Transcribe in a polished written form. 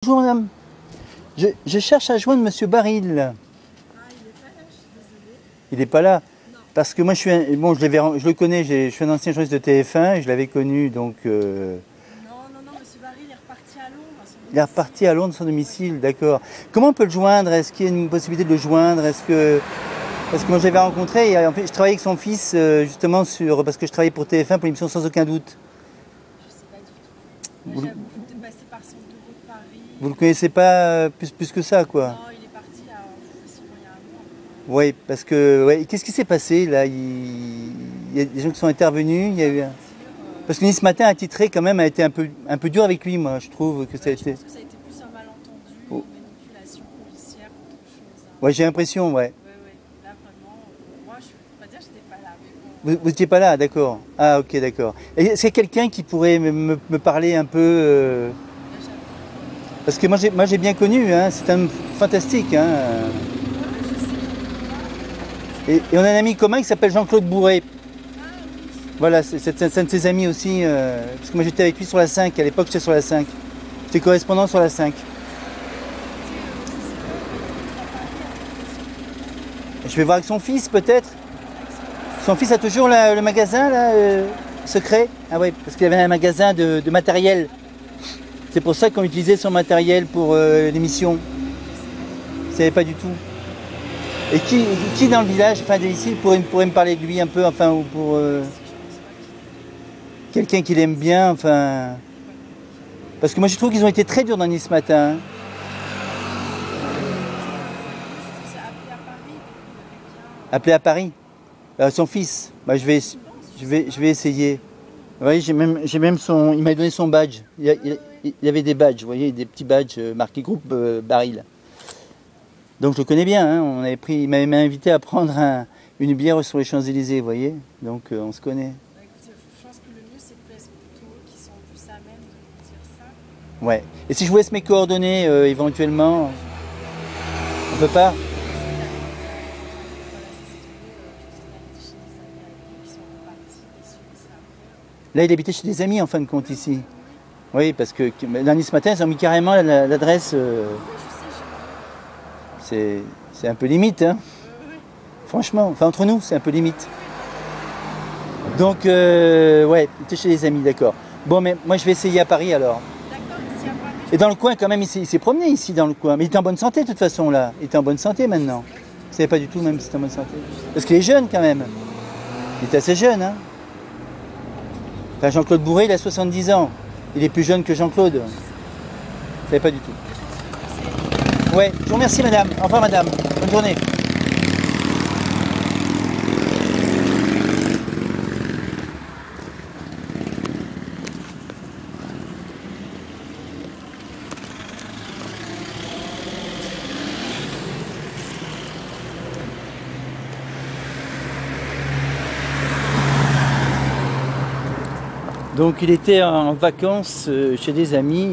Bonjour madame, je cherche à joindre monsieur Baril. Ah, il est pas là, je suis désolée. Il n'est pas là. Non. Parce que moi je le connais, je suis un ancien journaliste de TF1 et je l'avais connu donc. Non, monsieur Baril est reparti à Londres à son domicile. Il est reparti à Londres de son domicile, d'accord. Comment on peut le joindre? Est-ce qu'il y a une possibilité de le joindre? Parce que moi je l'avais rencontré et en fait je travaillais avec son fils justement parce que je travaillais pour TF1 pour l'émission Sans aucun doute. Je sais pas du tout. J'avoue, vous devez passer par son bureau de Paris. Vous le connaissez pas plus que ça quoi? Non, il est parti facilement il y a un mois. Oui, parce que ouais, qu'est-ce qui s'est passé là? Il y a des gens qui sont intervenus. Il y a eu Parce que ce matin, a titré quand même, a été un peu dur avec lui, moi, je trouve que ça a Je été. pense que ça a été plus un malentendu, Oh. une manipulation policière qu'autre chose. Hein. Ouais, j'ai l'impression, ouais. Ouais. Là vraiment, moi je ne peux pas dire que j'étais pas là, mais bon. Vous n'étiez pas là, d'accord. Ah, ok, d'accord. Est-ce qu'il y a quelqu'un qui pourrait me parler un peu Là, j'avoue. Parce que moi j'ai bien connu, hein, c'est un fantastique. Hein. Ouais, je sais. Et on a un ami commun qui s'appelle Jean-Claude Bourret. Ah oui. Voilà, c'est un de ses amis aussi. Parce que moi j'étais avec lui sur la 5, à l'époque j'étais sur la 5. J'étais correspondant sur la 5. Je vais voir avec son fils peut-être. Son fils a toujours le magasin là, secret. Ah oui, parce qu'il avait un magasin de matériel. C'est pour ça qu'on utilisait son matériel pour l'émission. Je ne savais pas du tout. Et qui dans le village, enfin ici, pourrait me parler de lui un peu, enfin, ou pour quelqu'un qui l'aime bien, enfin. Parce que moi je trouve qu'ils ont été très durs dans Nice ce matin. Hein. Appelé à Paris. Son fils. Bah, je vais essayer. Oui, j'ai même son. Il m'a donné son badge. Il avait des badges, vous voyez, des petits badges marqués groupe Baril. Donc je le connais bien. Hein. Il m'avait invité à prendre une bière sur les Champs-Élysées, vous voyez. Donc on se connaît. Bah, écoutez, je pense que le mieux c'est que c'est plutôt eux qui sont plus à même de vous dire ça. Ouais. Et si je vous laisse mes coordonnées éventuellement, on peut pas? Là, il habitait chez des amis en fin de compte ici. Oui, parce que lundi ce matin, ils ont mis carrément l'adresse. C'est un peu limite, hein. Franchement, enfin entre nous, c'est un peu limite. Donc, ouais, il était chez des amis, d'accord. Bon, mais moi je vais essayer à Paris alors. D'accord, ici à Paris. Et dans le coin, quand même, il s'est promené ici dans le coin. Mais il était en bonne santé de toute façon là. Il était en bonne santé maintenant. Vous savez pas du tout même si c'était en bonne santé. Parce qu'il est jeune quand même. Il est assez jeune, hein. Enfin, Jean-Claude Bourret, il a 70 ans. Il est plus jeune que Jean-Claude. Vous savez pas du tout. Ouais, je vous remercie madame. Au revoir madame. Bonne journée. Donc il était en vacances chez des amis.